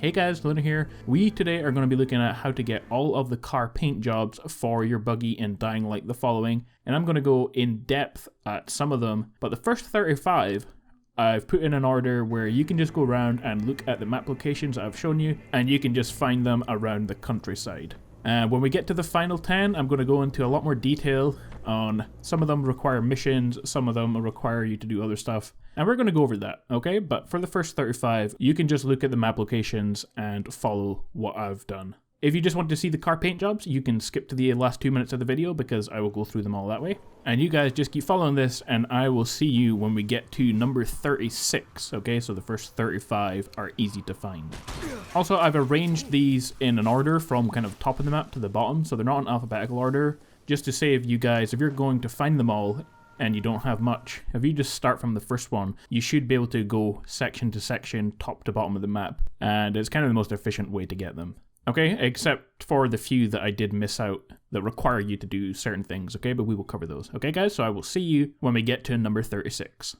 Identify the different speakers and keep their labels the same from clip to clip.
Speaker 1: Hey guys, Luna here. We today are going to be looking at how to get all of the car paint jobs for your buggy in Dying Light the following, and I'm going to go in depth at some of them, but the first 35 I've put in an order where you can just go around and look at the map locations I've shown you, and you can just find them around the countryside. When we get to the final 10, I'm going to go into a lot more detail on some of them require missions, some of them require you to do other stuff, and we're going to go over that, okay? But for the first 35, you can just look at the map locations and follow what I've done. If you just want to see the car paint jobs, you can skip to the last 2 minutes of the video because I will go through them all that way. And you guys just keep following this and I will see you when we get to number 36, okay? So the first 35 are easy to find. Also, I've arranged these in an order from kind of top of the map to the bottom, so they're not in alphabetical order, just to save you guys, if you're going to find them all and you don't have much, if you just start from the first one, you should be able to go section to section, top to bottom of the map, and it's kind of the most efficient way to get them. Okay, except for the few that I did miss out that require you to do certain things, okay? But we will cover those. Okay, guys? So I will see you when we get to number 36.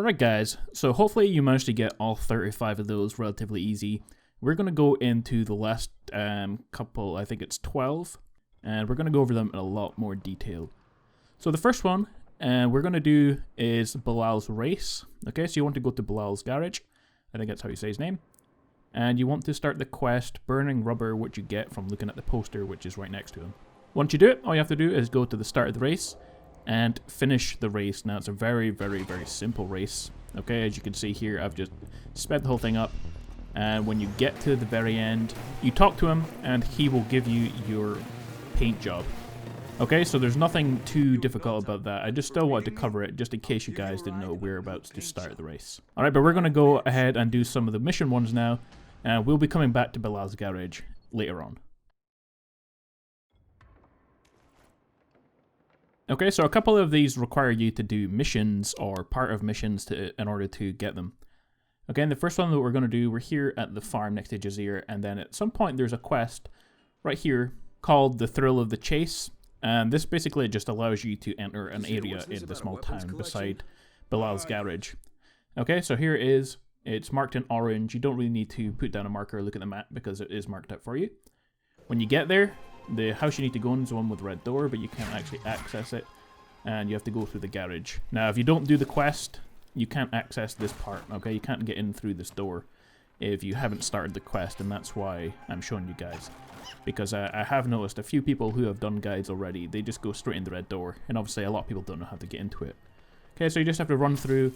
Speaker 1: Alright guys, so hopefully you managed to get all 35 of those relatively easy. We're going to go into the last couple, I think it's 12, and we're going to go over them in a lot more detail. So the first one we're going to do is Bilal's race. Okay, so you want to go to Bilal's garage, I think that's how you say his name. And you want to start the quest burning rubber, which you get from looking at the poster, which is right next to him. Once you do it, all you have to do is go to the start of the race and finish the race. Now it's a very simple race. Okay, as you can see here, I've just sped the whole thing up. And when you get to the very end, you talk to him and he will give you your paint job. Okay, so there's nothing too difficult about that. I just still wanted to cover it just in case you guys didn't know we're about to start the race. Alright, but we're going to go ahead and do some of the mission ones now. And we'll be coming back to Bilal's garage later on. Okay, so a couple of these require you to do missions or part of missions in order to get them. Okay, and the first one that we're going to do, we're here at the farm next to Jazeer, and then at some point there's a quest right here called the Thrill of the Chase, and this basically just allows you to enter an area in the small town beside Bilal's garage. Okay, so here it is. It's marked in orange. You don't really need to put down a marker or look at the map because it is marked out for you. When you get there, the house you need to go in is the one with the red door, but you can't actually access it, and you have to go through the garage. Now, if you don't do the quest, you can't access this part, okay? You can't get in through this door if you haven't started the quest, and that's why I'm showing you guys. Because I have noticed a few people who have done guides already, they just go straight in the red door, and obviously a lot of people don't know how to get into it. Okay, so you just have to run through,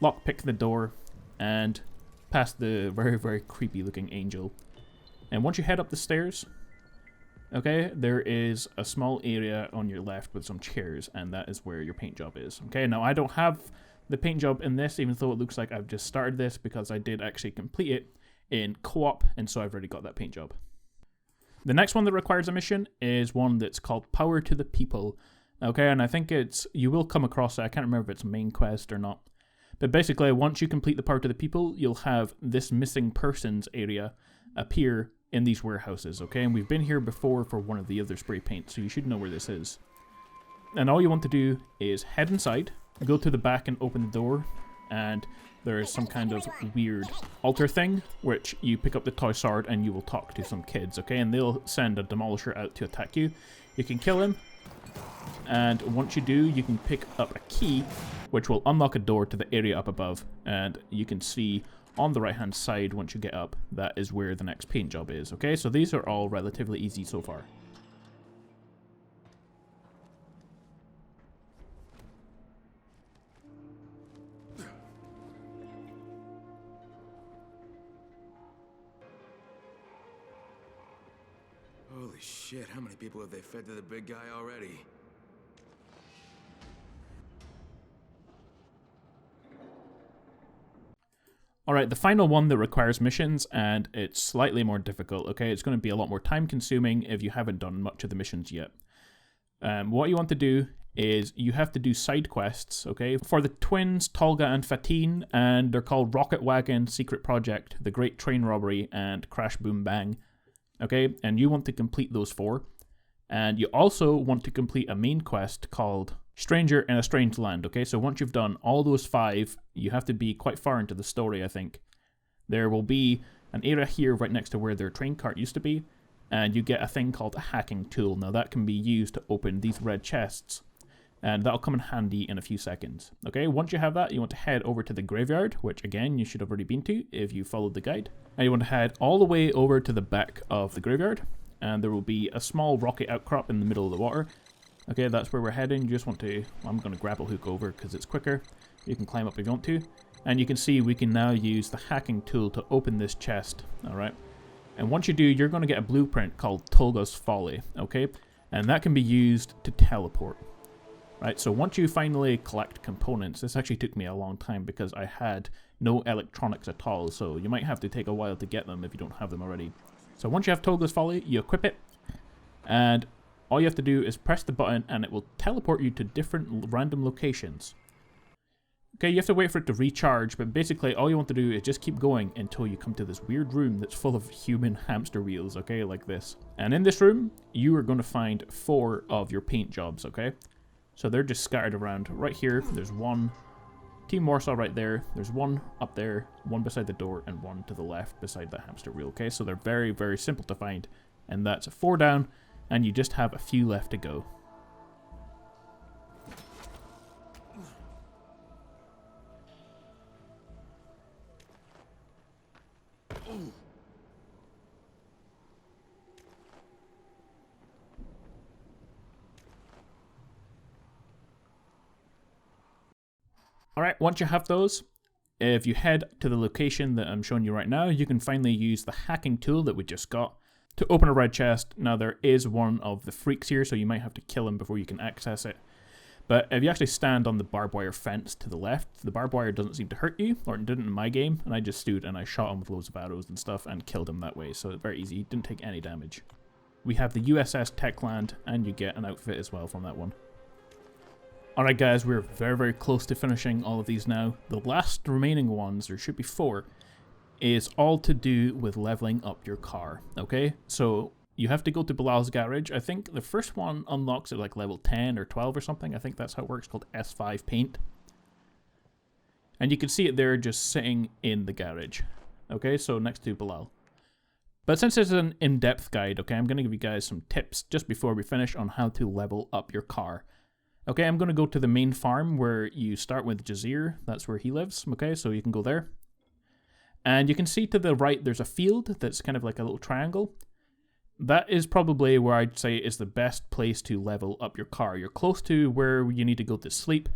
Speaker 1: lockpick the door, and past the very creepy looking angel. And once you head up the stairs, okay, there is a small area on your left with some chairs, and that is where your paint job is. Okay, now I don't have the paint job in this, even though it looks like I've just started this, because I did actually complete it in co-op, and so I've already got that paint job. The next one that requires a mission is one that's called Power to the People. Okay, and I think you will come across it. I can't remember if it's a main quest or not. But basically, once you complete the Power to the People, you'll have this missing persons area appear in these warehouses, okay? And we've been here before for one of the other spray paints, so you should know where this is. And all you want to do is head inside, go to the back and open the door, and there is some kind of weird altar thing, which you pick up the toy sword and you will talk to some kids, okay? And they'll send a demolisher out to attack you. You can kill him, and once you do, you can pick up a key, which will unlock a door to the area up above, and you can see on the right hand side once you get up, that is where the next paint job is, okay? So these are all relatively easy so far.
Speaker 2: Holy shit, how many people have they fed to the big guy already?
Speaker 1: Alright, the final one that requires missions, and it's slightly more difficult, okay? It's going to be a lot more time consuming if you haven't done much of the missions yet. What you want to do is you have to do side quests, okay? For the twins, Tolga and Fatin, and they're called Rocket Wagon, Secret Project, The Great Train Robbery, and Crash Boom Bang, okay? And you want to complete those 4. And you also want to complete a main quest called Stranger in a Strange Land, okay? So once you've done all those 5, you have to be quite far into the story, I think. There will be an area here right next to where their train cart used to be, and you get a thing called a hacking tool. Now that can be used to open these red chests, and that'll come in handy in a few seconds. Okay, once you have that, you want to head over to the graveyard, which again, you should have already been to if you followed the guide. And you want to head all the way over to the back of the graveyard, and there will be a small rocky outcrop in the middle of the water. Okay, that's where we're heading. You just want to, I'm going to grapple hook over because it's quicker. You can climb up if you want to. And you can see we can now use the hacking tool to open this chest, alright? And once you do, you're going to get a blueprint called Tolga's Folly, okay? And that can be used to teleport. Right, so once you finally collect components, this actually took me a long time because I had no electronics at all, so you might have to take a while to get them if you don't have them already. So once you have Tolga's Folly, you equip it, and all you have to do is press the button and it will teleport you to different random locations. Okay, you have to wait for it to recharge, but basically all you want to do is just keep going until you come to this weird room that's full of human hamster wheels, okay, like this. And in this room, you are going to find 4 of your paint jobs, okay? So they're just scattered around. Right here, there's 1, Team Warsaw right there. There's one up there, one beside the door, and one to the left beside the hamster wheel. Okay, so they're very, very simple to find. And that's 4 down, and you just have a few left to go. Alright, once you have those, if you head to the location that I'm showing you right now, you can finally use the hacking tool that we just got to open a red chest. Now there is one of the freaks here, so you might have to kill him before you can access it. But if you actually stand on the barbed wire fence to the left, the barbed wire doesn't seem to hurt you, or it didn't in my game, and I just stood and I shot him with loads of arrows and stuff and killed him that way, so it's very easy, he didn't take any damage. We have the USS Techland, and you get an outfit as well from that one. Alright guys, we're very, very close to finishing all of these now. The last remaining ones, there should be 4, is all to do with leveling up your car, okay? So you have to go to Bilal's garage. I think the first one unlocks at like level 10 or 12 or something. I think that's how it works, called S5 paint. And you can see it there just sitting in the garage, okay? So next to Bilal. But since it's an in-depth guide, okay, I'm going to give you guys some tips just before we finish on how to level up your car. Okay, I'm going to go to the main farm where you start with Jazir. That's where he lives, okay, so you can go there. And you can see to the right there's a field that's kind of like a little triangle. That is probably where I'd say is the best place to level up your car. You're close to where you need to go to sleep,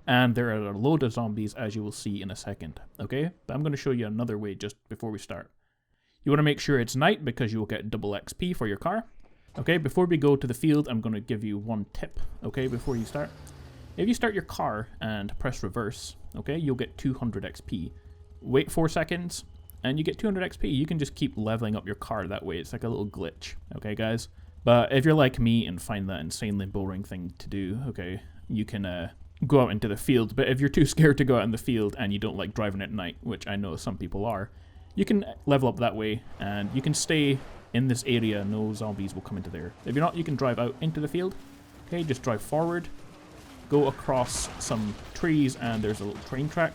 Speaker 1: and there are a load of zombies, as you will see in a second, okay? But I'm going to show you another way just before we start. You want to make sure it's night because you will get double XP for your car. Okay, before we go to the field, I'm going to give you one tip, okay, before you start. If you start your car and press reverse, okay, you'll get 200 XP. Wait 4 seconds, and you get 200 XP. You can just keep leveling up your car that way. It's like a little glitch, okay, guys? But if you're like me and find that insanely boring thing to do, okay, you can go out into the field. But if you're too scared to go out in the field and you don't like driving at night, which I know some people are, you can level up that way, and you can stay in this area. No zombies will come into there. If you're not, you can drive out into the field. Okay, just drive forward, go across some trees, and there's a little train track.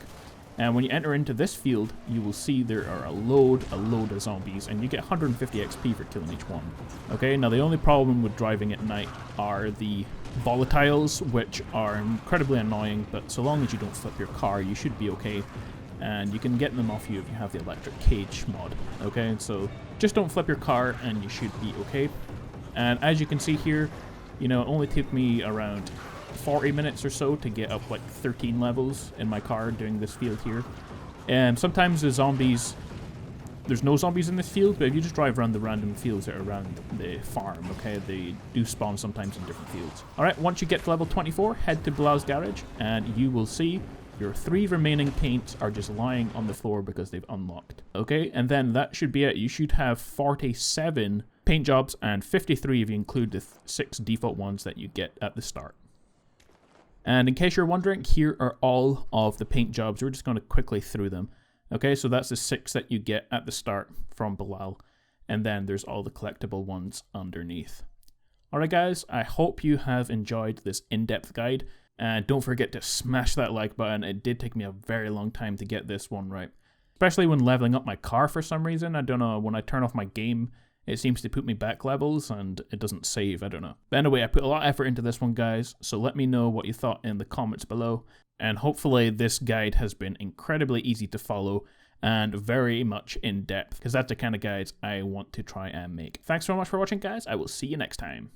Speaker 1: And when you enter into this field, you will see there are a load of zombies, and you get 150 XP for killing each one. Okay, now the only problem with driving at night are the volatiles, which are incredibly annoying, but so long as you don't flip your car, you should be okay. And you can get them off you if you have the electric cage mod, okay? So just don't flip your car and you should be okay. And as you can see here, you know, it only took me around 40 minutes or so to get up like 13 levels in my car doing this field here. And sometimes the zombies, there's no zombies in this field, but if you just drive around the random fields that are around the farm, okay, they do spawn sometimes in different fields. Alright, once you get to level 24, head to Bilal's garage and you will see your 3 remaining paints are just lying on the floor because they've unlocked. Okay, and then that should be it. You should have 47 paint jobs and 53 if you include the 6 default ones that you get at the start. And in case you're wondering, here are all of the paint jobs. We're just going to quickly through them. Okay, so that's the 6 that you get at the start from Bilal. And then there's all the collectible ones underneath. Alright guys, I hope you have enjoyed this in-depth guide. And don't forget to smash that like button. It did take me a very long time to get this one right. Especially when leveling up my car for some reason. I don't know, when I turn off my game, it seems to put me back levels and it doesn't save, I don't know. But anyway, I put a lot of effort into this one, guys, so let me know what you thought in the comments below. And hopefully this guide has been incredibly easy to follow and very much in depth, because that's the kind of guides I want to try and make. Thanks so much for watching, guys. I will see you next time.